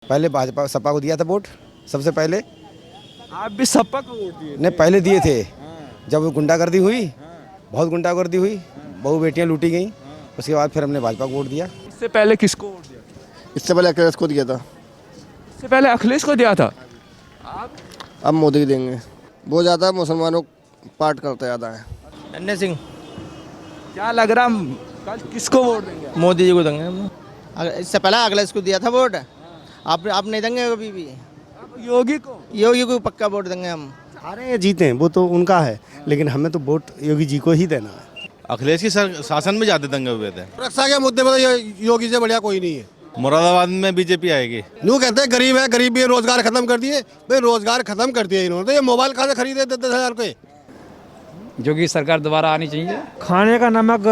पहले भाजपा सपा को दिया था वोट सबसे पहले। आप भी सपा को वोट दिए? ने पहले दिए थे जब गुंडागर्दी हुई, बहुत गुंडागर्दी हुई, बहू बेटियां लूटी गई, उसके बाद फिर हमने भाजपा को वोट दिया। इससे पहले किसको वोट दिया? इससे पहले अखिलेश को दिया था। इससे पहले अखिलेश को दिया था। आप? अब मोदी देंगे। वो ज़्यादा मुसलमानों पार्ट करते ज़्यादा है। अन्य सिंह। क्या लग रहा कल किसको वोट देंगे? मोदी जी को देंगे हम। इससे पहले अखिलेश को दिया था वोट। आप नहीं देंगे अभी भी? योगी को? योगी को पक्का वोट देंगे हम। हारे या जीते वो तो उनका है, लेकिन हमें तो वोट योगी जी को ही देना है। अखिलेश की शासन में ज़्यादा दंगे हुए थे। सुरक्षा के मुद्दे पर योगी से बढ़िया कोई नहीं है। मुरादाबाद में बीजेपी आएगी। यूँ कहते हैं गरीब है, गरीब भी रोजगार खत्म कर दिए। भाई रोजगार खत्म कर दिया इन्होंने, तो ये मोबाइल कहाँ से खरीदे 10,000 के? योगी सरकार दोबारा आनी चाहिए। खाने का नमक,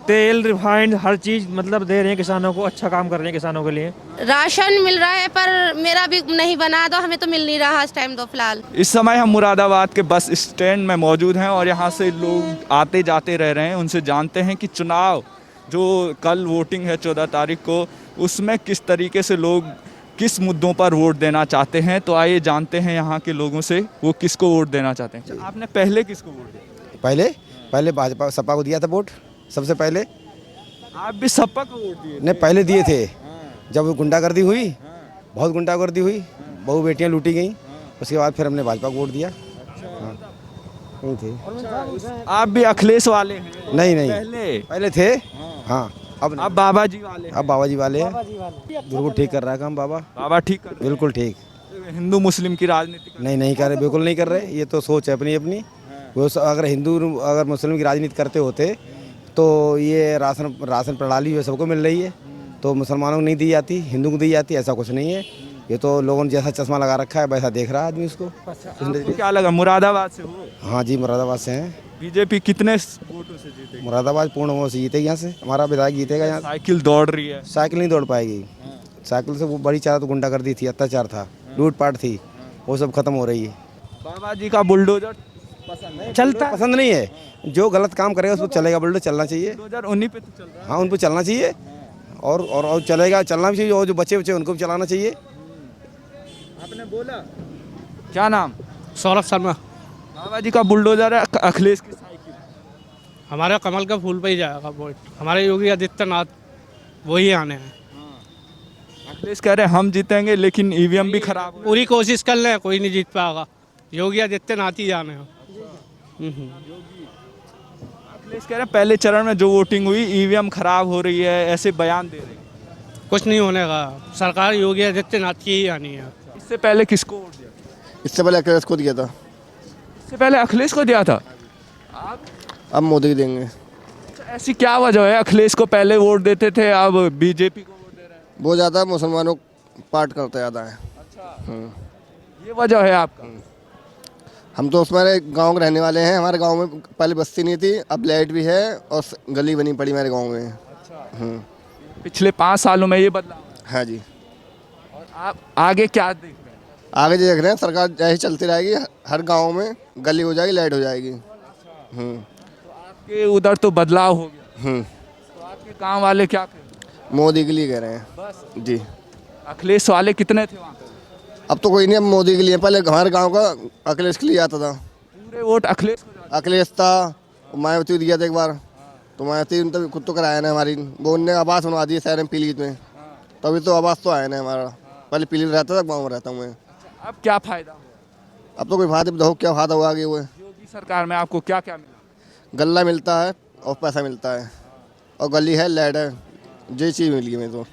तेल, रिफाइंड, हर चीज़ मतलब दे रहे हैं किसानों को, अच्छा काम कर रहे हैं किसानों के लिए। राशन मिल रहा है पर मेरा भी नहीं बना, तो हमें तो मिल नहीं रहा इस टाइम तो फिलहाल। इस समय हम मुरादाबाद के बस स्टैंड में मौजूद हैं और यहाँ से लोग आते जाते रह रहे हैं। उनसे जानते हैं कि चुनाव जो कल वोटिंग है 14 तारीख को, उसमें किस तरीके से लोग किस मुद्दों पर वोट देना चाहते हैं। तो आइए जानते हैं यहाँ के लोगों से वो किसको वोट देना चाहते हैं। आपने पहले किसको वोट दिया? पहले भाजपा सपा को दिया था वोट सबसे पहले। आप भी सपा को वोट दिए? ने पहले दिए थे जब गुंडागर्दी हुई, बहुत गुंडागर्दी हुई, बहू बेटियां लूटी गई, उसके बाद फिर हमने भाजपा को वोट दिया। हाँ, नहीं थे। आप भी अखिलेश वाले हैं? नहीं पहले थे। हाँ अब बाबा जी वाले हैं? अब बाबा जी वाले हैं। बिल्कुल ठीक कर रहा है काम बाबा ठीक कर? बिल्कुल ठीक। हिंदू मुस्लिम की राजनीति नहीं कर रहे, बिल्कुल नहीं कर रहे। ये तो सोच है अपनी अपनी। वो अगर मुस्लिम की राजनीति करते होते तो ये राशन प्रणाली जो सबको मिल रही है, तो मुसलमानों को नहीं दी जाती, हिंदू को दी जाती, ऐसा कुछ नहीं है। ये तो लोगों ने जैसा चश्मा लगा रखा है वैसा देख रहा है आदमी उसको। आपको क्या लगा? मुरादाबाद से हो? हाँ जी, मुरादाबाद से हैं। बीजेपी कितने वोटों से जीतेगी? मुरादाबाद पूर्ण वोट से जीतेगी। यहाँ से हमारा विधायक जीतेगा। यहाँ साइकिल दौड़ रही है? साइकिल नहीं दौड़ पाएगी। साइकिल से वो बड़ी चारा तो गुंडागर्दी थी, अत्याचार था, लूटपाट थी, वो सब खत्म हो रही है। बाबा जी का बुलडोजर चलता पसंद नहीं है। जो गलत काम करेगा उसको चलेगा, बुलडोजर चलना चाहिए। उन्हीं पे तो चल रहा है। हाँ, उन पर चलना चाहिए और चलेगा, चलना भी चाहिए। और जो बच्चे उनको भी चलाना चाहिए। आपने बोला क्या नाम? सौरभ शर्मा। बाबा जी का बुलडोजर है, अखिलेश की साइकिल। हमारा कमल का फूल पे ही जाएगा वोट। हमारे योगी आदित्यनाथ वही आने हैं। अखिलेश कह रहे हैं हम जीतेंगे, लेकिन ईवीएम भी खराब हो। पूरी कोशिश कर लें, कोई नहीं जीत पाएगा। योगी आदित्यनाथ ही जाने हैं। अखिलेश कह रहे हैं पहले चरण में जो वोटिंग हुई ईवीएम खराब हो रही है, ऐसे बयान दे रहे हैं। कुछ नहीं होने का, सरकार योगी आदित्यनाथ की ही आनी है। इससे पहले किसको वोट दिया? इससे पहले अखिलेश को दिया था। इससे पहले अखिलेश को दिया था। आप? अब मोदी देंगे। ऐसी क्या वजह है अखिलेश को पहले वोट देते थे, अब बीजेपी को वोट दे रहे हैं? वो ज़्यादा मुसलमानों पार्ट करते ज़्यादा है। अच्छा, ये वजह है आपका? हम तो हमारे गांव के रहने वाले हैं। हमारे गांव में पहले बस्ती नहीं थी, अब लाइट भी है और गली बनी पड़ी मेरे गांव में। अच्छा। पिछले 5 सालों में ये बदलाव? हाँ जी। और आप आगे क्या देख रहे हैं? आगे जो देख रहे हैं, सरकार ऐसे चलती रहेगी, हर गांव में गली हो जाएगी, लाइट हो जाएगी। तो आपके उधर तो बदलाव हो गया। तो आपके गाँव वाले क्या कह रहे हैं? मोदी के लिए कह रहे हैं बस जी। अखिलेश वाले कितने थे वहाँ पे? अब तो कोई नहीं, अब मोदी के लिए। पहले हमारे गांव का अखिलेश के लिए आता था। पूरे वोट अखिलेश को जाते? अखिलेश था, मायावती दिया था एक बार, तो मायावती ने तो खुद तो कराया ना हमारी। वो उनने आवास बनवा दी शहर में पीलीत में, तभी तो आवास तो आया ना हमारा। पहले पीलीत रहता था, गाँव में रहता हूँ मैं। अब क्या फायदा हुआ? अब तो कोई फायदा बताओ, क्या फायदा हुआ आगे? हुए योगी सरकार में आपको क्या क्या मिला? गल्ला मिलता है और पैसा मिलता है और गली है, लाइट है, ये चीज़ मिली है मेरे तो।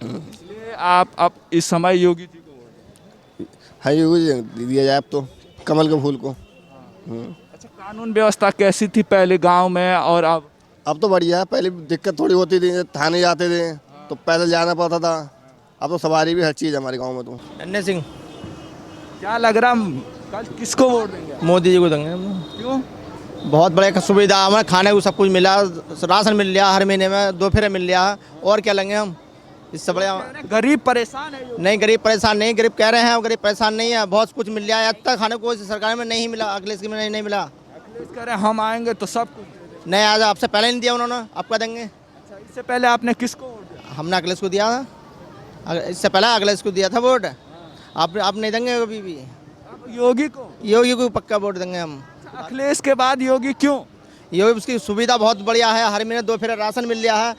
इसलिए आप अब इस समय योगी जी को वोट? हाँ, ये दिया जाए अब तो कमल के फूल को। अच्छा, कानून व्यवस्था कैसी थी पहले गांव में और अब तो बढ़िया है। पहले दिक्कत थोड़ी होती थी, थाने जाते थे तो पैदल जाना पड़ता था। अब तो सवारी भी हर चीज़ है हमारे गांव में। तो अन्य सिंह। क्या लग रहा कल किसको वोट देंगे? मोदी जी को देंगे हम। क्यों? बहुत बड़े सुविधा, हमें खाने को सब कुछ मिला, राशन मिल लिया, हर महीने में 2 फेरे मिल लिया। और क्या लेंगे हम इससे बड़े? गरीब परेशान है? नहीं, गरीब परेशान नहीं, गरीब कह रहे हैं, गरीब परेशान नहीं है। बहुत कुछ मिल गया है, अब तक खाने को सरकार में नहीं मिला, अखिलेश की में नहीं मिला। अखिलेश कह रहे हैं हम आएंगे तो सब कुछ दे देंगे। नहीं, आज आपसे पहले नहीं दिया उन्होंने, अब क्या देंगे? अच्छा, इससे पहले आपने किसको वोट दिया? हमने अखिलेश को दिया था। इससे पहले अखिलेश को दिया था वोट। आप नहीं देंगे कभी भी। योगी को? योगी को पक्का वोट देंगे हम। अखिलेश के बाद योगी क्यों? योगी उसकी सुविधा बहुत बढ़िया है, हर महीने 2 फेरा राशन मिल रहा है।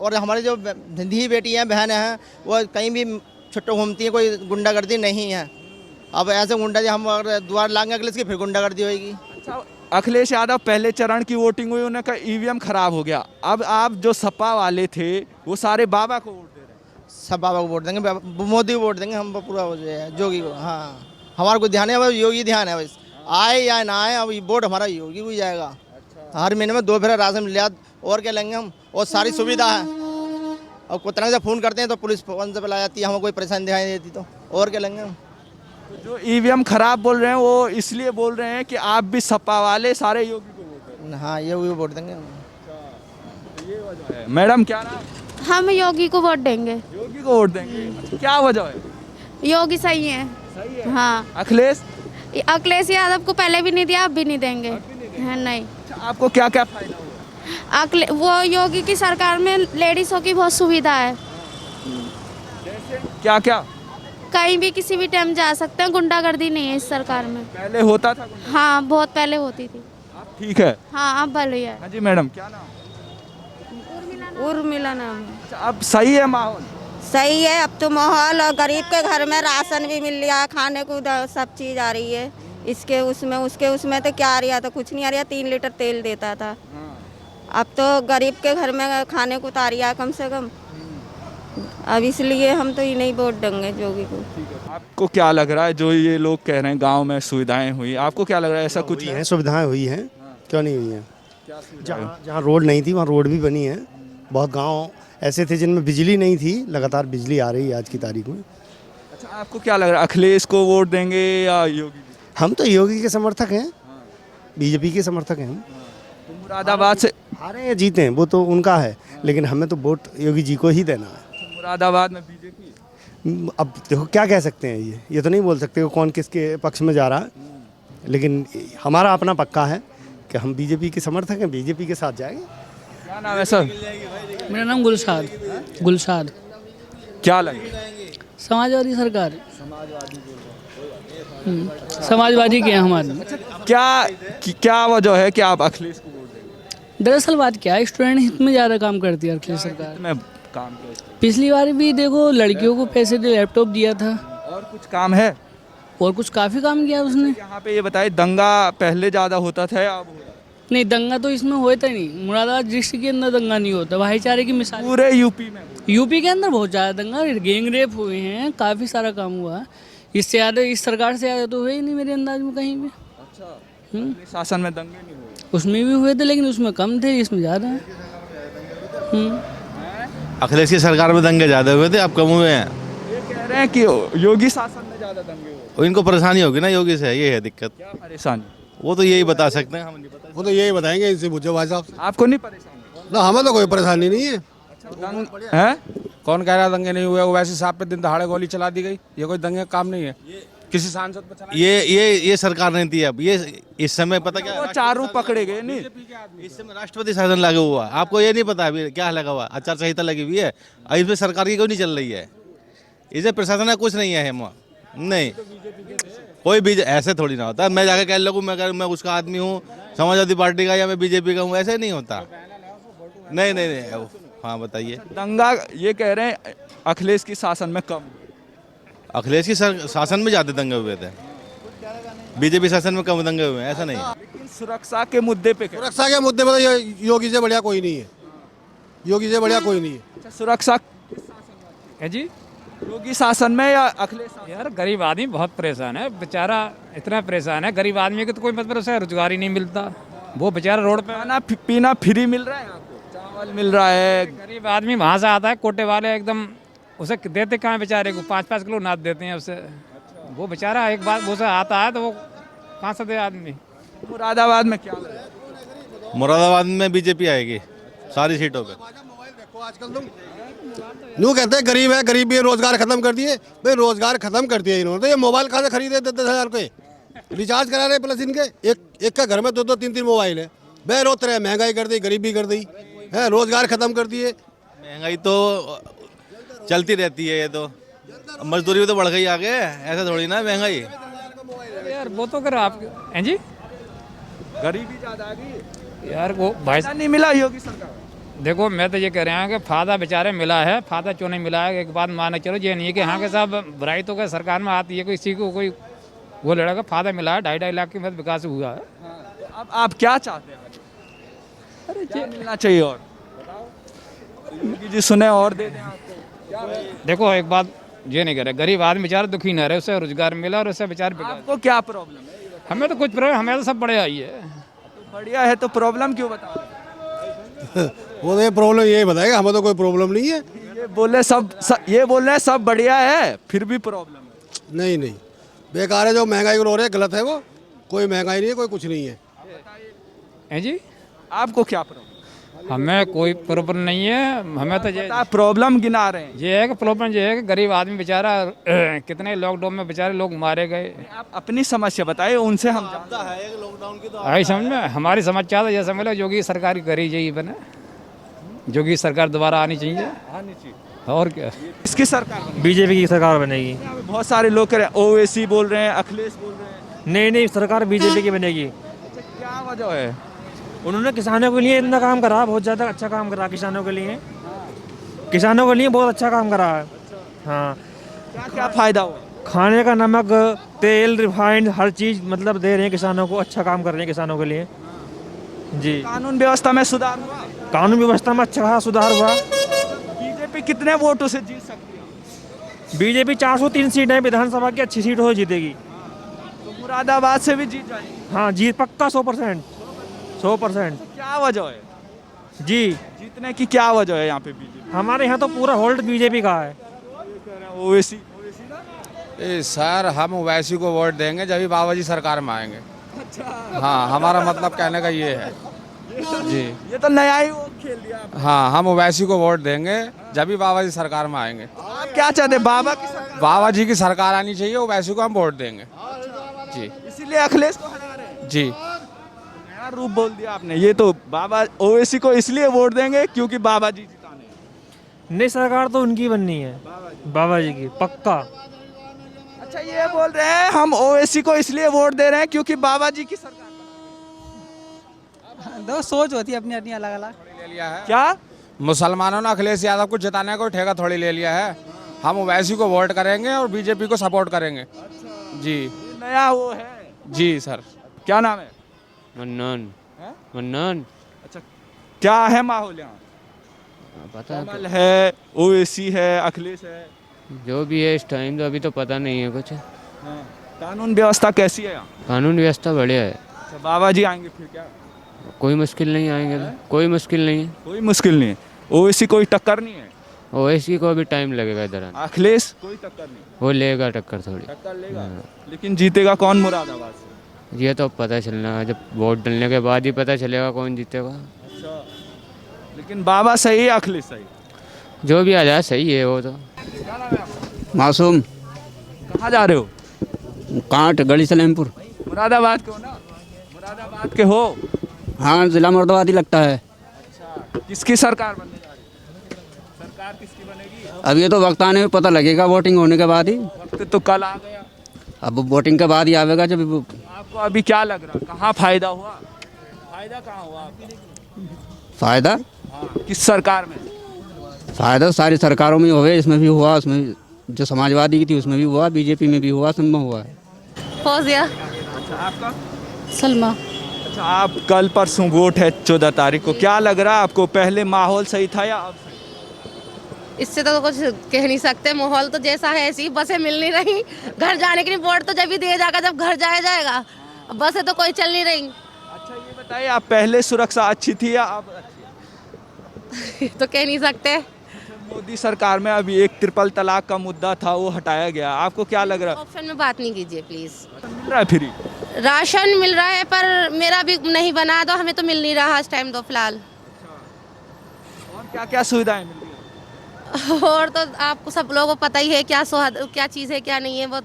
और हमारी जो धी बेटी हैं, बहनें हैं, वो कहीं भी छुट्टी घूमती हैं, कोई गुंडागर्दी नहीं है। अब ऐसे गुंडा हम अगर द्वार लाएंगे अखिलेश की, फिर गुंडागर्दी होगी। अखिलेश यादव पहले चरण की वोटिंग हुई, उन्हें ईवीएम खराब हो गया। अब आप जो सपा वाले थे वो सारे बाबा को वोट दे रहे हैं। सब बाबा को वोट देंगे, मोदी को वोट देंगे हम पूरा हो जाए, योगी को। हाँ, हमारा कोई ध्यान है, अब योगी ध्यान है बस, आए या ना आए, अब वोट हमारा योगी को जाएगा। हर महीने में 2 फेरा राशन मिल जाए, और क्या लेंगे हम, और सारी सुविधा है। और कोई तरह से फ़ोन करते हैं तो पुलिस फोन से बुला जाती है, हमें कोई परेशानी दिखाई देती तो और क्या लेंगे हम। जो ईवीएम खराब बोल रहे हैं वो इसलिए बोल रहे हैं कि आप भी सपा वाले सारे योगी को वोट दें। हाँ, योगी को वोट देंगे हम। ये वजह है। मैडम क्या नाम? हम योगी को वोट देंगे। योगी को वोट देंगे, क्या वजह है? योगी सही है। सही है। हाँ। अखिलेश यादव को पहले भी नहीं दिया, अब भी नहीं देंगे। है नहीं। आपको क्या क्या फायदा हुआ? वो योगी की सरकार में लेडीज़ों की बहुत सुविधा है। क्या क्या? कहीं भी किसी भी टाइम जा सकते हैं, गुंडागर्दी नहीं है इस सरकार में। पहले होता था? हाँ, बहुत पहले होती थी। ठीक है। हाँ, अब भले है। हाँ जी मैडम, क्या नाम? उर्मिला नाम है। अब सही है माहौल? सही है अब तो माहौल, और गरीब के घर में राशन भी मिल रहा है, खाने को सब चीज़ आ रही है। इसके उसमें तो क्या आ रहा था, कुछ नहीं आ रहा। 3 लीटर तेल देता था, अब तो गरीब के घर में खाने को तो आ रहा है कम से कम। अब इसलिए हम तो इन्हें वोट देंगे, योगी को। आपको क्या लग रहा है जो ये लोग कह रहे हैं गांव में सुविधाएं हुई, आपको क्या लग रहा है ऐसा कुछ है? सुविधाएं हुई हैं, क्यों नहीं हुई हैं? जहाँ रोड नहीं थी वहाँ रोड भी बनी है। बहुत गांव ऐसे थे जिनमें बिजली नहीं थी, लगातार बिजली आ रही है आज की तारीख में। अच्छा, आपको क्या लग रहा है अखिलेश को वोट देंगे या योगी? हम तो योगी के समर्थक हैं, बीजेपी के समर्थक हैं हम। तो मुरादाबाद से हारे या जीते हैं वो तो उनका है, लेकिन हमें तो वोट योगी जी को ही देना है। मुरादाबाद में बीजेपी, अब देखो क्या कह सकते हैं, ये तो नहीं बोल सकते कौन किसके पक्ष में जा रहा है, लेकिन हमारा अपना पक्का है कि हम बीजेपी के समर्थक हैं, बीजेपी के साथ जाएंगे। क्या नाम है सर? मेरा नाम गुलसाद। क्या लगे? समाजवादी सरकार, समाजवादी के हैं हमारे। क्या वजह है कि आप अखिलेश को वोट देंगे? दरअसल बात क्या है, स्टूडेंट हित में ज़्यादा काम करती है अखिलेश सरकार। में काम किया, पिछली बार भी देखो लड़कियों को पैसे दे लैपटॉप दिया था, और कुछ काम है, और कुछ काफ़ी काम किया उसने। यहाँ पे ये बताइए, दंगा पहले ज़्यादा होता था या अब हो रहा है? नहीं, दंगा तो इसमें होता ही नहीं। मुरादाबाद डिस्ट्रिक्ट के अंदर दंगा नहीं होता, भाईचारे की मिसाल। पूरे यूपी में? यूपी के अंदर बहुत ज़्यादा दंगा, गैंग रेप हुए हैं, काफ़ी सारा काम हुआ है। इससे ज़्यादा इस सरकार से ज़्यादा तो हुए ही नहीं मेरे अंदाज में कहीं भी। अच्छा, शासन में दंगे नहीं हुए? उसमें भी हुए थे, लेकिन उसमें कम थे, इसमें ज़्यादा है। अखिलेश की सरकार में दंगे ज़्यादा हुए थे, अब कम हुए हैं। ये कह रहे हैं कि योगी शासन में ज़्यादा दंगे हुए। इनको परेशानी होगी ना योगी से, ये है दिक्कत। क्या परेशानी? वो तो यही बता सकते हैं, हम नहीं बता। वो तो यही बताएंगे, इनसे पूछो भाई साहब। आपको नहीं परेशानी? ना, हमें तो कोई परेशानी नहीं है। है? कौन कह रहा दंगे नहीं हुए? वो वैसे साहब पे दिन दहाड़े गोली चला दी गई, ये कोई दंगे का काम नहीं है। किसी सांसद पे चला, ये सरकार नहीं थी। अब ये इस समय पता क्या, वो चारों पकड़े गए नहीं? इस समय राष्ट्रपति शासन लागू हुआ, आपको ये नहीं पता अभी क्या लगा हुआ? आचार संहिता लगी हुई है, इसमें सरकार की कोई नहीं चल रही है, इसे प्रशासन का कुछ नहीं है। हम नहीं, कोई भी ऐसे थोड़ी ना होता मैं जाकर कह लगूँ मैं उसका आदमी हूँ, समाजवादी पार्टी का, या मैं बीजेपी का हूँ, ऐसे नहीं होता। नहीं। हाँ बताइए। दंगा ये कह रहे हैं अखिलेश की शासन में कम, अखिलेश की शासन में ज़्यादा दंगे हुए थे, बीजेपी शासन में कम दंगे हुए हैं, ऐसा नहीं है। लेकिन सुरक्षा के मुद्दे पे तो योगी से बढ़िया कोई नहीं है, योगी से बढ़िया कोई नहीं है। अच्छा, सुरक्षा है जी, योगी शासन में या अखिलेश? यार गरीब आदमी बहुत परेशान है, बेचारा इतना परेशान है। गरीब आदमी को तो कोई मतलब से रोजगार ही नहीं मिलता, वो बेचारा रोड पे। खाना पीना फ्री मिल रहा है आपको, चावल मिल रहा है। गरीब आदमी वहाँ से आता है, कोटे वाले एकदम उसे देते कहाँ बेचारे को, 5-5 किलो नाद देते हैं उसे। वो बेचारा एक बार वो से आता है तो वो कहाँ से दे आदमी। मुरादाबाद में क्या लग रहा है? मुरादाबाद में बीजेपी आएगी सारी सीटों पे। आजकल तुम यूँ कहते हैं गरीब है, गरीबी रोजगार खत्म कर दिए। भाई रोजगार खत्म कर दिया इन्होंने, तो ये मोबाइल कहाँ से खरीदे 10,000 के रिचार्ज करा रहे, प्लस इनके एक का घर में 2-2 3-3 मोबाइल है। बेरोत रहे, महंगाई कर दी, गरीबी कर दी है, रोजगार खत्म कर दिए। महंगाई तो चलती रहती है ये तो। मजदूरी भी तो बढ़ गई आगे, ऐसा थोड़ी ना महंगाई। यार वो तो कर आप हैं जी, गरीबी ज़्यादा आ गई यार वो भाई नहीं मिला योगी सरकार। देखो मैं तो ये कह रहा हूँ कि फायदा बेचारे मिला है, फायदा क्यों नहीं मिला है। एक बात माने चलो, ये नहीं है कि हाँ के साहब बुराई तो क्या सरकार में आती है, कोई किसी को कोई वो लड़का फायदा मिला है, 2.5 लाख की मत विकास हुआ है। तो अब आप क्या चाहते हैं? अरे क्या मिलना चाहिए और योगी जी सुने और दे दें आपको। देखो एक बात ये नहीं करे, गरीब आदमी बेचारा दुखी न रहे, उससे रोजगार मिला और उससे बेचारे विकास। आपको क्या प्रॉब्लम है? हमें तो कुछ प्रॉब्लम, हमें तो सब बढ़िया ही है। तो बढ़िया है तो प्रॉब्लम क्यों बता रहे हैं? वो तो ये प्रॉब्लम यही बताएगा, हमें तो कोई प्रॉब्लम नहीं है। ये बोल रहे हैं सब बढ़िया है, फिर भी प्रॉब्लम है। नहीं नहीं, बेकार है जो महंगाई हो रही है, गलत है वो। कोई महंगाई नहीं है, कोई कुछ नहीं है। हैं जी, आपको क्या प्रॉब्लम? हमें कोई प्रॉब्लम नहीं है। हमें तो ये प्रॉब्लम गिना रहे हैं। ये है कि प्रॉब्लम ये है कि गरीब आदमी बेचारा कितने लॉकडाउन में बेचारे लोग मारे गए। आप अपनी समस्या बताइए, उनसे हम आई समझ में हमारी समस्या तो जैसे मिला योगी सरकार की करी चाहिए बने, योगी सरकार दोबारा आनी चाहिए। और क्या, इसकी सरकार बीजेपी की सरकार बनेगी। बहुत सारे लोग कह रहे हैं, ओवैसी बोल रहे हैं, अखिलेश बोल रहे हैं। नहीं नहीं, सरकार बीजेपी की बनेगी। क्या वजह है? उन्होंने किसानों के लिए इतना काम करा, बहुत ज़्यादा अच्छा काम करा किसानों के लिए। किसानों के लिए बहुत अच्छा काम करा है। हाँ, क्या क्या फायदा हुआ? खाने का नमक, तेल, रिफाइंड, हर चीज़ मतलब दे रहे हैं किसानों को, अच्छा काम कर रहे हैं किसानों के लिए जी। कानून व्यवस्था में सुधार हुआ? कानून व्यवस्था में अच्छा खासा सुधार हुआ। बीजेपी कितने वोटों से जीत सकती है? बीजेपी 403 सीट है विधानसभा की, अच्छी सीट हो जीतेगी। तो मुरादाबाद से भी जीत जाएगी? हाँ, जीत पक्का 100%। क्या वजह है जी, जीतने की? क्या वजह है यहाँ पे बीजेपी? हमारे यहाँ तो पूरा होल्ड बीजेपी का है। ओवैसी सर हम ओवैसी को वोट देंगे जब भी बाबा जी सरकार में आएंगे। हाँ, हमारा मतलब कहने का ये है जी। ये तो नया ही वो खेल दिया आपने। हाँ, हम ओवैसी को वोट देंगे जब भी बाबा जी सरकार में आएंगे। आप क्या चाहते हैं? बाबा की सरकार? बाबा जी की सरकार आनी चाहिए, ओवैसी को हम वोट देंगे जी। इसीलिए अखिलेश को हरा रहे हैं? जी, नया रूप बोल दिया आपने। ये तो बाबा ओवैसी को इसलिए वोट देंगे क्योंकि बाबा जी जिताने। नहीं, सरकार तो उनकी बननी है, बाबा जी की पक्का। अच्छा, ये बोल रहे हैं हम ओवैसी को इसलिए वोट दे रहे हैं क्योंकि बाबा जी की सरकार। दो सोच होती है अपनी अपनी अलग अलग। ले लिया है क्या मुसलमानों ने अखिलेश यादव को जिताने को ठेका थोड़ी ले लिया है। हम ओवैसी को वोट करेंगे और बीजेपी को सपोर्ट करेंगे जी। नया वो है जी सर। क्या नाम है? मन्नान। हैं? मन्नान। अच्छा, क्या है माहौल यहाँ? पता कमल है, ओवैसी है, अखिलेश है, जो भी है इस टाइम तो अभी तो पता नहीं है कुछ। हाँ। कानून व्यवस्था कैसी है यहाँ? कानून व्यवस्था बढ़िया है। अच्छा, बाबा जी आएंगे फिर क्या? कोई मुश्किल नहीं आएंगे तो, कोई मुश्किल नहीं है। कोई मुश्किल नहीं है। ओवैसी कोई टक्कर नहीं है? ओवैसी को अभी टाइम लगेगा इधर आने। अखिलेश कोई टक्कर नहीं? वो लेगा टक्कर थोड़ी। टक्कर लेगा, लेकिन जीतेगा कौन मुरादाबाद से? ये तो पता चलना है, जब वोट डलने के बाद ही पता चलेगा कौन जीतेगा। अच्छा, लेकिन बाबा सही है, अखिलेश सही? जो भी आ जाए सही है वो तो। मासूम। कहाँ जा रहे हो? कांट गली सलेमपुर। मुरादाबाद के हो ना? मुरादाबाद के हो? हाँ, जिला मुरादाबाद ही लगता है। अच्छा, किसकी सरकार बनने जा रही है? सरकार किसकी बनेगी? अब ये तो वक्त आने में पता लगेगा, वोटिंग होने के बाद ही। वक्त तो कल आ गया। अब वोटिंग के बाद ही आवेगा जब। आपको अभी क्या लग रहा है, कहाँ फायदा हुआ? फायदा कहाँ हुआ आपको? फायदा हाँ, किस सरकार में? फायदा सारी सरकारों में हुए, इसमें भी हुआ, उसमें जो समाजवादी की थी उसमें भी हुआ, बीजेपी में भी हुआ, सब में हुआ है। फौजिया। अच्छा, आपका? सलमा। अच्छा, आप कल परसों वोट है 14 तारीख को, क्या लग रहा है आपको? पहले माहौल सही था या अब? इससे तो कुछ कह नहीं सकते, माहौल तो जैसा है ऐसी, बसें मिल नहीं रही, घर जाने के लिए वोट तो जब भी दिया जाएगा जब घर जाया जाएगा, बसें तो कोई चल नहीं रही। अच्छा, ये बताइए, आप पहले सुरक्षा अच्छी थी या अब अच्छी है? तो कह नहीं सकते। मोदी सरकार में अभी एक ट्रिपल तलाक का मुद्दा था, वो हटाया गया, आपको क्या लग रहा है? ऑप्शन में बात नहीं कीजिए प्लीज। मिल रहा है फ्री? राशन मिल रहा है पर मेरा भी नहीं बना, तो हमें तो मिल नहीं रहा इस टाइम तो फिलहाल। और क्या क्या सुविधाएं मिल रही है? और तो आपको सब लोगों को पता ही है क्या चीज़ है क्या नहीं है, वो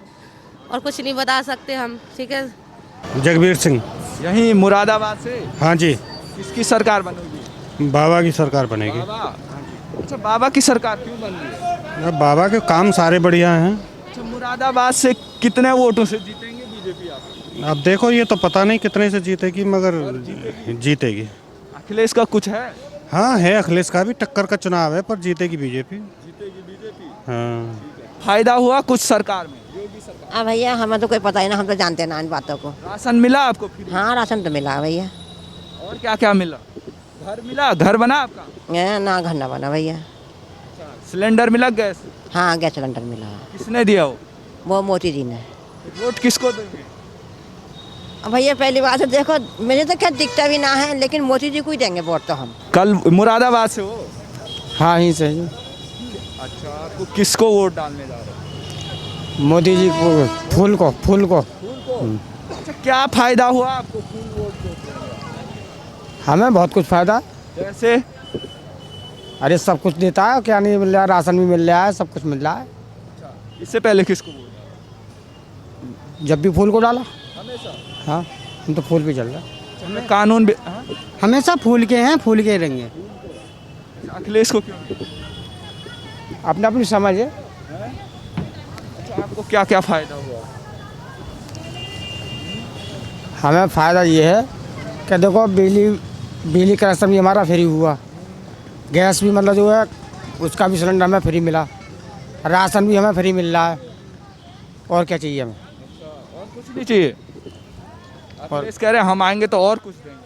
और कुछ नहीं बता सकते हम। ठीक है। जगबीर सिंह। यहीं मुरादाबाद से? हाँ जी। किसकी सरकार बनेगी? बाबा की सरकार बनेगी। बाबा? अच्छा, बाबा की सरकार क्यों बन रही है? बाबा के काम सारे बढ़िया हैं। अच्छा, मुरादाबाद से कितने वोटों से जीतेंगे बीजेपी आप? अब देखो ये तो पता नहीं कितने से जीतेगी, मगर जीतेगी। अखिलेश का कुछ है? हाँ है, अखिलेश का भी टक्कर का चुनाव है, पर जीतेगी बीजेपी। हाँ। फायदा हुआ कुछ सरकार में, योगी सरकार? हाँ भैया, हमें तो कोई पता ही ना, हम तो जानते ना इन बातों को। राशन मिला आपको फ्री? हाँ राशन तो मिला भैया। और क्या क्या मिला? घर मिला? घर बना आपका? ना घर ना बना भैया। सिलेंडर मिला? गैस? हाँ गैस सिलेंडर मिला। किसने दिया वो मोदी जी ने। वोट किसको देंगे? अब भैया पहली बात है, देखो मुझे तो क्या दिखता भी ना है, लेकिन मोदी जी को ही देंगे वोट तो हम। कल मुरादाबाद से हो? हाँ ही सही। अच्छा, आपको किसको वोट डालने जा रहे हो? मोदी जी को, फूल को। अच्छा, क्या फायदा हुआ आपको फूल वोट देते? हमें बहुत कुछ फायदा। जैसे? अरे सब कुछ देता है, क्या नहीं मिल रहा है, राशन भी मिल रहा है, सब कुछ मिल रहा है। इससे पहले किसको वोट डाला? जब भी फूल को डाला। हमेशा? हाँ, हम तो फूल भी चल रहा है। कानून भी हमेशा फूल के हैं, फूल के रहेंगे। अखिलेश को क्यों? अपना अपनी समझ है। अच्छा, आपको क्या क्या फायदा हुआ? हमें फ़ायदा ये है कि देखो बिजली कनेक्शन भी हमारा फ्री हुआ, गैस भी मतलब जो है उसका भी सिलेंडर हमें फ्री मिला, राशन भी हमें फ्री मिल रहा है। और क्या चाहिए हमें? और कुछ नहीं चाहिए? अखिलेश कह रहे हैं हम आएंगे तो और कुछ देंगे।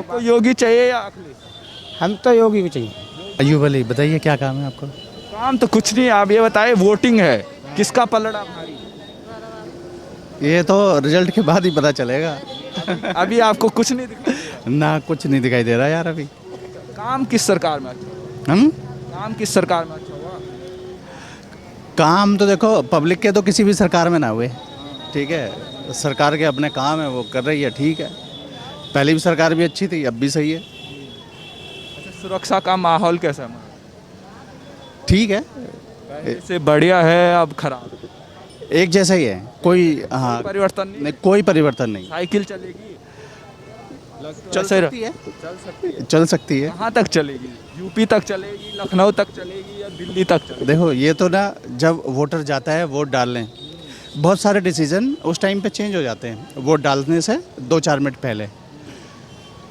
वो योगी चाहिए या अखिलेश? हम तो योगी भी चाहिए। अयूब अली, बताइए क्या काम है आपको? काम तो कुछ नहीं, आप ये बताइए वोटिंग है, किसका पलड़ा भारी? ये तो रिजल्ट के बाद ही पता चलेगा। अभी आपको कुछ नहीं दिखा? ना कुछ नहीं दिखाई दे रहा यार अभी। काम किस सरकार में अच्छा? काम किस सरकार में अच्छा हुआ? काम तो देखो पब्लिक के तो किसी भी सरकार में ना हुए, ठीक है। सरकार के अपने काम है, वो कर रही है, ठीक है। पहले भी सरकार भी अच्छी थी, अब भी सही है। अच्छा, सुरक्षा का माहौल कैसा है? ठीक है, पहले से बढ़िया है अब खराब? एक जैसा ही है, कोई हाँ परिवर्तन नहीं? कोई परिवर्तन नहीं। साइकिल चलेगी? चल सकती है, चल सकती है। कहाँ तक चलेगी? यूपी तक चलेगी, लखनऊ तक चलेगी या दिल्ली तक चलेगी? देखो ये तो ना, जब वोटर जाता है वोट डालने, बहुत सारे डिसीजन उस टाइम पे चेंज हो जाते हैं वोट डालने से 2-4 मिनट पहले।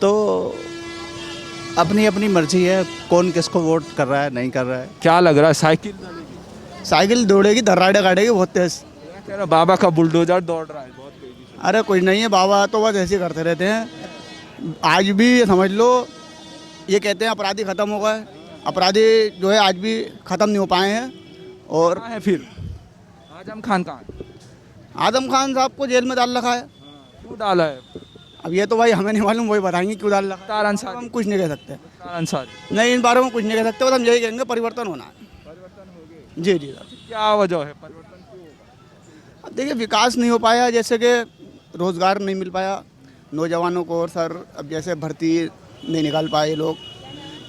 तो अपनी अपनी मर्जी है कौन किसको वोट कर रहा है, नहीं कर रहा है। क्या लग रहा है? साइकिल दौड़ेगी, दर्राड़े काटेगी बहुत तेज। कह रहा बाबा का बुलडोजर दौड़ रहा है बहुत तेजी से। अरे कुछ नहीं है, बाबा तो बस ऐसे करते रहते हैं। आज भी समझ लो, ये कहते हैं अपराधी ख़त्म हो गए, अपराधी जो है आज भी ख़त्म नहीं हो पाए हैं। और है फिर आजम खान कहाँ? आजम खान साहब को जेल में डाल रखा है। क्यों डाला है? अब ये तो भाई हमें नहीं मालूम, वही बताएंगे क्यों डाल रखा है। हम कुछ नहीं कह सकते। नहीं, इन बारे में कुछ नहीं कह सकते, बस हम यही कहेंगे परिवर्तन होना है। जी जी सर। क्या वजह है परिवर्तन क्यों होगा? अब देखिए विकास नहीं हो पाया, जैसे कि रोज़गार नहीं मिल पाया नौजवानों को, और सर अब जैसे भर्ती नहीं निकाल पाए लोग,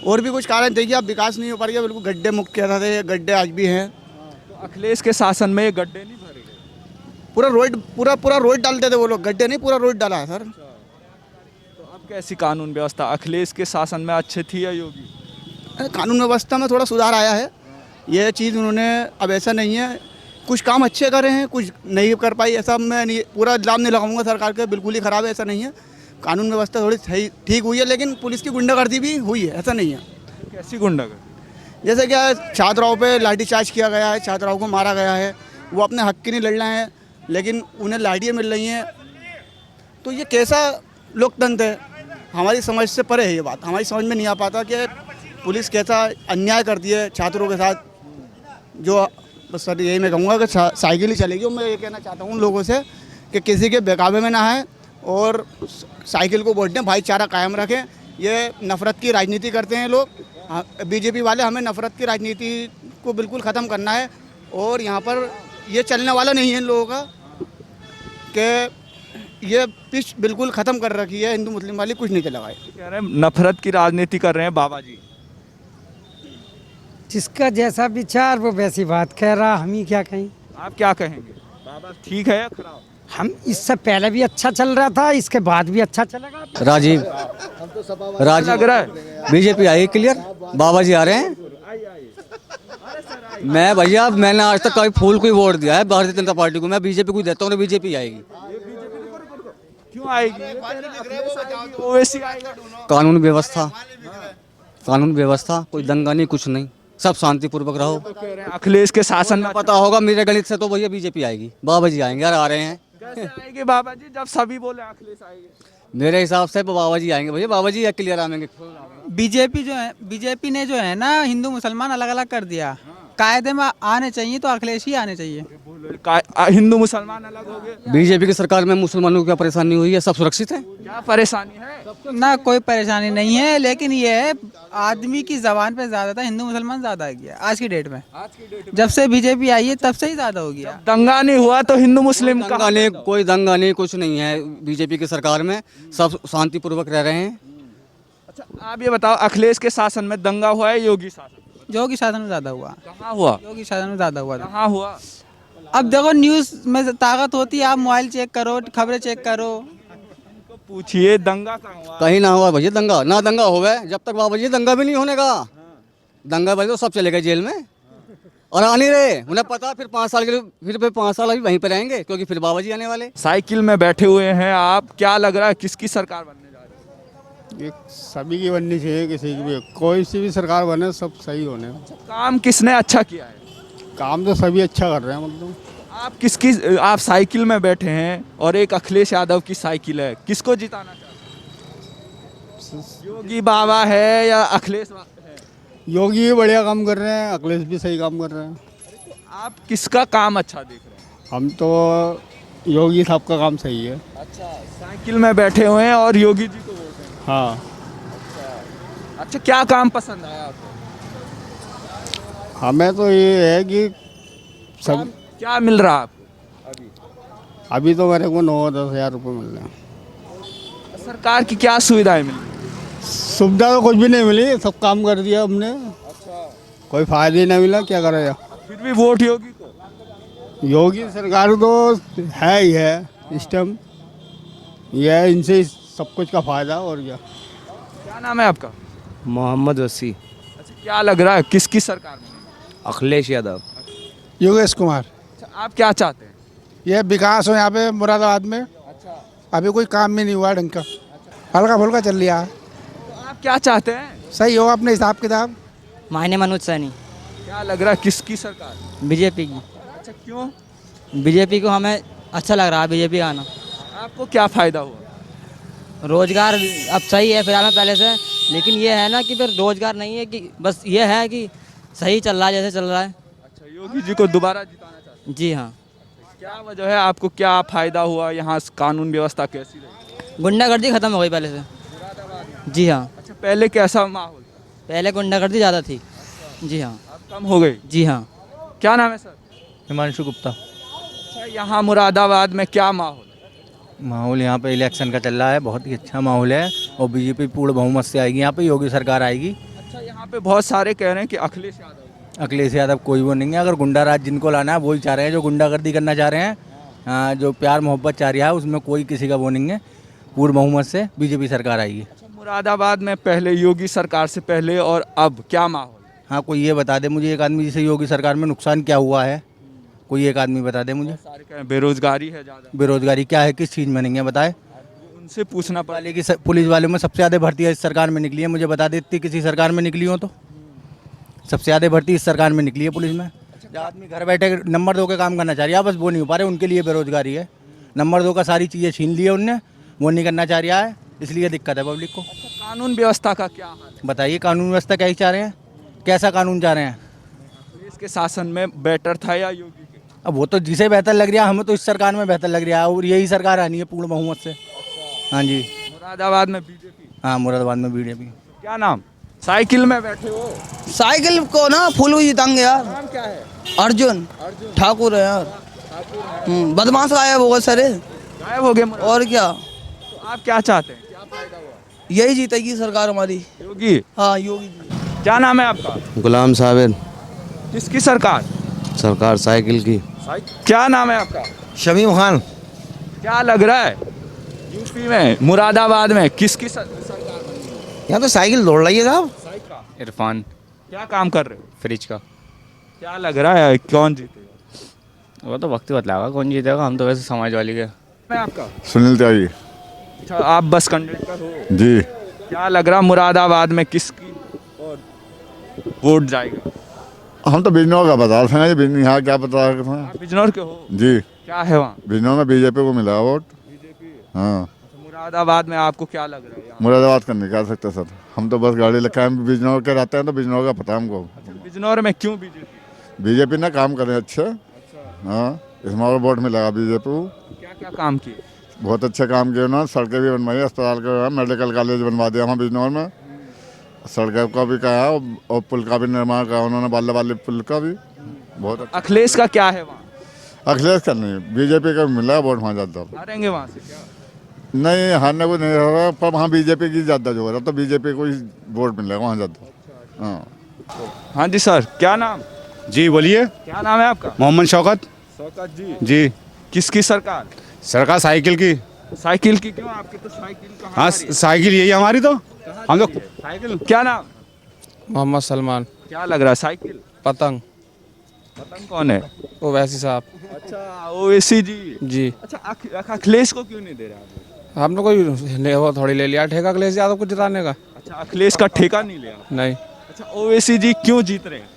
और भी कुछ कारण देखिए। अब विकास नहीं हो पा रही है, बिल्कुल गड्ढे मुक्त किया था, ये गड्ढे आज भी हैं। तो अखिलेश के शासन में ये गड्ढे नहीं भरे गए? पूरा रोड डालते थे वो लोग, गड्ढे नहीं, पूरा रोड डाला है सर। तो अब कैसी कानून व्यवस्था अखिलेश के शासन में अच्छी थी या योगी? कानून व्यवस्था में थोड़ा सुधार आया है, ये चीज़ उन्होंने, अब ऐसा नहीं है, कुछ काम अच्छे करे हैं, कुछ नहीं कर पाई, ऐसा मैं नहीं, पूरा इल्ज़ाम नहीं लगाऊंगा सरकार के, बिल्कुल ही ख़राब है, ऐसा नहीं है। कानून व्यवस्था थोड़ी सही ठीक हुई है, लेकिन पुलिस की गुंडागर्दी भी हुई है, ऐसा नहीं है। कैसी गुंडागर्दी? जैसे क्या छात्राओं पे लाठीचार्ज किया गया है, छात्राओं को मारा गया है, वो अपने हक के लिए लड़ रहे हैं, लेकिन उन्हें लाठियाँ मिल रही हैं। तो ये कैसा लोकतंत्र है? हमारी समझ से परे है ये बात, हमारी समझ में नहीं आ पाता कि पुलिस कैसा अन्याय करती है छात्रों के साथ। जो बस सर यही मैं कहूँगा कि साइकिल ही चलेगी, और मैं ये कहना चाहता हूँ लोगों से कि किसी के बेकाबे में ना आए और साइकिल को वोट दें, भाईचारा कायम रखें। ये नफ़रत की राजनीति करते हैं लोग, बीजेपी वाले। हमें नफ़रत की राजनीति को बिल्कुल ख़त्म करना है, और यहाँ पर ये चलने वाला नहीं है इन लोगों का कि ये पिच बिल्कुल ख़त्म कर रखी है हिंदू मुस्लिम वाली, कुछ नहीं चला। कह रहे हैं नफरत की राजनीति कर रहे हैं बाबा जी। जिसका जैसा विचार वो वैसी बात कह रहा, हम ही क्या कहें। आप क्या कहेंगे? बाबा ठीक है या खराब? हम इससे पहले भी अच्छा चल रहा था, इसके बाद भी अच्छा चलेगा। राजीव लग रहा है बीजेपी आई क्लियर, बाबा जी आ रहे हैं। मैं भैया मैंने आज तक कभी फूल को ही वोट दिया है भारतीय जनता पार्टी को। मैं बीजेपी को देता हूँ, बीजेपी आएगी। क्यों आएगी? ओवैसी आएगा। कानून व्यवस्था, कानून व्यवस्था, कोई दंगा नहीं, कुछ नहीं, सब शांतिपूर्वक रहो। अखिलेश के शासन में पता होगा मेरे गणित से तो भैया बीजेपी आएगी। बाबा जी आएंगे यार, आ रहे हैं। कैसे आएगी बाबा जी जब सभी बोले अखिलेश आएंगे? मेरे हिसाब से बाबा जी आएंगे भैया, बाबा जी क्लियर आएंगे। बीजेपी ने जो है ना हिंदू मुसलमान अलग अलग कर दिया। कायदे में आने चाहिए तो अखिलेश ही आने चाहिए। हिंदू मुसलमान अलग हो गए। बीजेपी की सरकार में मुसलमानों को क्या परेशानी हुई है? सब सुरक्षित है। क्या परेशानी है? ना कोई परेशानी नहीं है, लेकिन ये है आदमी की जबान पे ज्यादा था, हिंदू मुसलमान ज्यादा आ गया आज की डेट में। जब से बीजेपी आई है तब से ही ज्यादा हो गया। दंगा नहीं हुआ तो हिंदू मुस्लिम का दंगा नहीं, कोई दंगा नहीं, कुछ नहीं है। बीजेपी की सरकार में सब शांतिपूर्वक रह रहे हैं। अच्छा आप ये बताओ, अखिलेश के शासन में दंगा हुआ है योगी शासन? योगी शासन में ज्यादा हुआ। कहाँ हुआ? योगी शासन में ज्यादा हुआ। कहाँ हुआ? अब देखो न्यूज में ताकत होती है, आप मोबाइल चेक करो, खबरें चेक करो, पूछिए दंगा कहाँ हुआ? कहीं ना हुआ भैया दंगा, ना दंगा हो गए। जब तक बाबा जी दंगा भी नहीं होने का, दंगा भाई तो सब चले गए जेल में और आ नहीं रहे। उन्हें पता फिर 5 साल के लिए, फिर 5 साल अभी वहीं पे रहेंगे क्योंकि फिर बाबा जी आने वाले। साइकिल में बैठे हुए हैं आप, क्या लग रहा है किसकी सरकार बनने जा रही है? ये सभी की बननी चाहिए, किसी की भी, कोई सी भी सरकार बने सब सही होने। काम किसने अच्छा किया है? काम तो सभी अच्छा कर रहे हैं। मतलब आप साइकिल में बैठे हैं और एक अखिलेश यादव की साइकिल है, किसको जिताना चाहते हैं? योगी बाबा है या अखिलेश है? योगी भी बढ़िया काम कर रहे हैं, अखिलेश भी सही काम कर रहे हैं। आप किसका काम अच्छा देख रहे हैं? हम तो योगी साहब का काम सही है। अच्छा साइकिल में बैठे हुए हैं और योगी जी को वोट है। हाँ। अच्छा क्या काम पसंद आया आपको? हमें तो ये है कि सब क्या मिल रहा आपको अभी तो मेरे को 9-10 हज़ार रुपये मिल रहे हैं। सरकार की क्या सुविधाएं मिल रही? सुविधा तो कुछ भी नहीं मिली, सब काम कर दिया हमने। अच्छा कोई फायदा ही नहीं मिला, क्या करेगा? फिर भी वोट योगी को? योगी सरकार तो है ही है इस टाइम, ये है, इनसे सब कुछ का फायदा। और क्या नाम है आपका? मोहम्मद वसी। अच्छा क्या लग रहा है किसकी सरकार में? अखिलेश यादव। योगेश कुमार। अच्छा आप क्या चाहते हैं? यह विकास हो यहाँ पे मुरादाबाद में। अच्छा अभी कोई काम भी नहीं हुआ ढंग का, हल्का फुल्का चल रहा है। तो आप क्या चाहते हैं? सही हो अपने हिसाब किताब। मायने मनोज सैनी। क्या लग रहा है किसकी सरकार? बीजेपी की। अच्छा क्यों? बीजेपी को हमें अच्छा लग रहा है बीजेपी आना। आपको क्या फायदा हुआ? रोजगार अब सही है फिलहाल में पहले से, लेकिन ये है ना कि फिर रोजगार नहीं है, कि बस ये है कि सही चल रहा है जैसे चल रहा है। अच्छा योगी जी को दोबारा जिताना चाहते हैं? जी हाँ। क्या वजह है, आपको क्या फायदा हुआ? यहाँ कानून व्यवस्था कैसी रही? गुंडागर्दी खत्म हो गई पहले से। जी हाँ। अच्छा पहले कैसा माहौल? पहले गुंडागर्दी ज़्यादा थी। जी हाँ। अब कम हो गई? जी हाँ। क्या नाम है सर? हिमांशु गुप्ता। अच्छा यहाँ मुरादाबाद में क्या माहौल? माहौल यहाँ पे इलेक्शन का चल रहा है, बहुत ही अच्छा माहौल है और बीजेपी पूर्ण बहुमत से आएगी। यहाँ पे योगी सरकार आएगी। अच्छा यहाँ पे बहुत सारे कह रहे हैं कि अखिलेश यादव कोई वो नहीं है। अगर गुंडा राज जिनको लाना है वही चाह रहे हैं, जो गुंडागर्दी करना चाह रहे हैं, जो प्यार मोहब्बत चाह रहा है, उसमें कोई किसी का वो नहीं है। पूर्ण बहुमत से बीजेपी सरकार आएगी। अच्छा मुरादाबाद में पहले योगी सरकार से पहले और अब क्या माहौल? हाँ कोई ये बता दे मुझे एक आदमी, जिसे योगी सरकार में नुकसान क्या हुआ है, कोई एक आदमी बता दे मुझे। सारे कह रहे हैं बेरोजगारी है ज़्यादा। बेरोजगारी क्या है, किस चीज़ में नहीं है बताए? उनसे पूछना पड़े कि पुलिस वालों में सबसे ज़्यादा भर्ती इस सरकार में निकली है, मुझे बता देती किसी सरकार में निकली हो तो। सबसे ज़्यादा भर्ती इस सरकार में निकली है पुलिस में। जो आदमी घर बैठे नंबर 2 के काम करना चाह रही है, बस वो नहीं हो पा रहे, उनके लिए बेरोजगारी है। नंबर 2 का सारी चीज़ें छीन ली है उनने, वो नहीं करना चाह रहा है, इसलिए दिक्कत है पब्लिक को। अच्छा कानून व्यवस्था का क्या हाल है? बताइए कानून व्यवस्था क्या ही चाह रहे हैं, कैसा कानून चाह रहे हैं? इसके शासन में बेटर था या योगी के? अब वो तो जिसे बेहतर लग रहा है, हमें तो इस सरकार में बेहतर लग रहा है और यही सरकार आनी है पूर्ण बहुमत से। हाँ जी। मुरादाबाद में बीजेपी? हाँ मुरादाबाद में बीजेपी। क्या नाम? साइकिल में बैठे हो? साइकिल को ना फूल हुई जिताएंगे यार। नाम क्या है? अर्जुन ठाकुर है यार। बदमाश गायब हो गए सारे, गायब हो गए। और क्या? तो आप क्या चाहते हैं, क्या फायदा हुआ? यही जीतेगी सरकार हमारी, योगी। हाँ योगी जी। क्या नाम है आपका? गुलाम साबिर। किसकी सरकार? सरकार साइकिल की। क्या नाम है आपका? शमीम खान। क्या लग रहा है यूपी में मुरादाबाद में किसकी सरकार? यहाँ तो साइकिल दौड़ रही है साहब। इरफान। क्या काम कर रहे हो? फ्रिज का। क्या लग रहा है कौन जीतेगा? वो तो वक्त ही बतलाएगा कौन जीतेगा। हम तो वैसे समाजवादी के। मैं आपका सुनील त्यागी। अच्छा, आप बस कंडक्टर हो जी। क्या लग रहा मुरादाबाद में किसकी और वोट जाएगा? हम तो बिजनौर का बता रहे हैं, यहाँ क्या बता रहे हैं। आप बिजनौर के हो? जी। क्या है वहाँ? बिजनौर में बीजेपी को मिला वोट। हाँ। मुरादाबाद में आपको क्या लग रहा है यहाँ? मुरादाबाद का नहीं कह सकते सर, हम तो बस गाड़ी लेकर हम बिजनौर के रहते हैं तो बिजनौर का पता हमको। बिजनौर में क्यों बीजेपी? बीजेपी ने काम करे अच्छे। हाँ, इसमें और वोट मिलेगा बीजेपी को। क्या क्या काम किए? बहुत अच्छे काम किए उन्होंने, सड़कें भी बनवाई, अस्पताल का, मेडिकल कॉलेज बनवा दिया वहाँ बिजनौर में, सड़कों का भी कहा और पुल का भी निर्माण करा उन्होंने, बाल्ला वाले पुल का भी बहुत अच्छा। अखिलेश का क्या है वहाँ? अखिलेश का नहीं, बीजेपी का मिला है वोट वहाँ ज़्यादा। हारेंगे वहाँ से क्या? नहीं, हारने को नहीं हो रहा, पर वहाँ बीजेपी की ज़्यादा जो हो रहा, तो बीजेपी को ही वोट मिलेगा वहाँ ज़्यादा। हाँ। हाँ जी सर, क्या नाम? जी बोलिए। क्या नाम है आपका? मोहम्मद शौकत। शौकत जी। जी। किसकी सरकार? सरकार साइकिल की। साइकिल की क्यों? आपकी तो साइकिल कहाँ हाँ, जा रही है? साइकिल यही हमारी तो। हम लोग साइकिल। क्या नाम? मोहम्मद सलमान। क्या लग रहा है साइकिल? पतंग। पतंग कौन है? ओवैसी साहब। अच्छा, ओवैसी जी। जी। अच्छा, अखिलेश को क्यों नहीं दे रहा है? हमने कोई वो थोड़ी ले लिया ठेका अखिलेश यादव को जिताने का। अच्छा, अखिलेश का ठेका नहीं लिया? नहीं। अच्छा, ओवैसी जी क्यों जीत रहे हैं?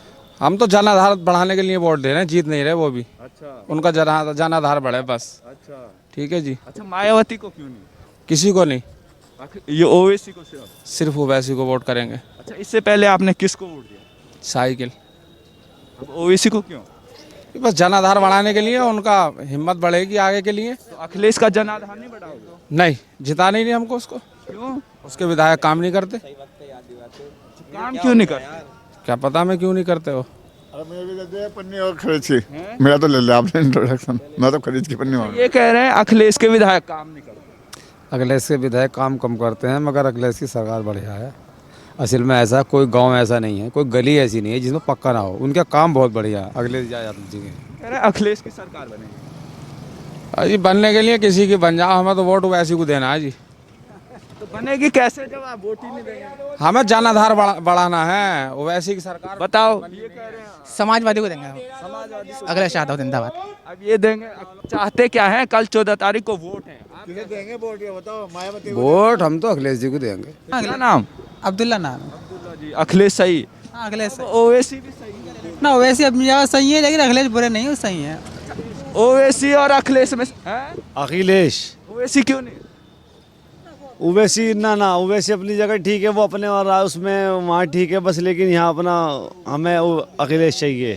हम तो जनाधार बढ़ाने के लिए वोट दे रहे हैं, जीत नहीं रहे वो भी। अच्छा। उनका जनाधार बढ़े बस। अच्छा। ठीक है जी। अच्छा, मायावती को क्यों नहीं? किसी को नहीं, ये ओवैसी को सिर्फ ओवैसी को वोट करेंगे। अच्छा, इससे पहले आपने किसको वोट दिया? साइकिल। अब ओवैसी को क्यों? बस जनाधार बढ़ाने के लिए, उनका हिम्मत बढ़ेगी आगे के लिए। तो अखिलेश का जनाधार नहीं बढ़ाओगे? नहीं, जिताना ही नहीं हमको उसको। क्यों? उसके विधायक काम नहीं करते। काम क्यों नहीं करते? क्या पता मैं क्यों नहीं करते हो। अरे मुझे भी दे दे पन्नी और खरीद की, मेरा तो ले लिया आपने इंट्रोडक्शन, मैं तो खरीद की पन्नी और। ये कह रहे हैं अखिलेश के विधायक काम नहीं करते। अखिलेश के विधायक काम कम करते हैं, मगर अखिलेश की सरकार बढ़िया है। असल में ऐसा कोई गांव ऐसा नहीं है, कोई गली ऐसी नहीं है जिसमें पक्का ना हो। उनका काम बहुत बढ़िया है अखिलेश यादव जी के। कह रहे हैं अखिलेश की सरकार बनेगी। अजी बनने के लिए किसी की बन जाओ, हमें तो वोट ओवैसी को देना है जी। तो बनेगी कैसे जब आप वोट ही नहीं देंगे? हमें जनाधार बढ़ाना है, ओवैसी की सरकार बताओ। ये कह रहे हैं समाजवादी को देंगे। समाजवादी को। अखिलेश यादव जिंदाबाद। अब ये देंगे, चाहते क्या है? कल 14 तारीख को वोट है, किसे देंगे वोट ये बताओ। मायावती वोट हम तो अखिलेश जी को देंगे। क्या नाम? अब्दुल्ला नाम। अब्दुल्ला जी। अखिलेश सही? हाँ, अखिलेश ओवैसी भी सही है ना। ओवैसी अपनी जगह सही है, लेकिन अखिलेश बुरे नहीं है, सही है। ओवैसी और अखिलेश में है? अखिलेश। ओवैसी क्यों नहीं? ओवैसी ना ओवैसी अपनी जगह ठीक है, वो अपने और उसमें वहाँ ठीक है बस, लेकिन यहाँ अपना हमें अखिलेश चाहिए।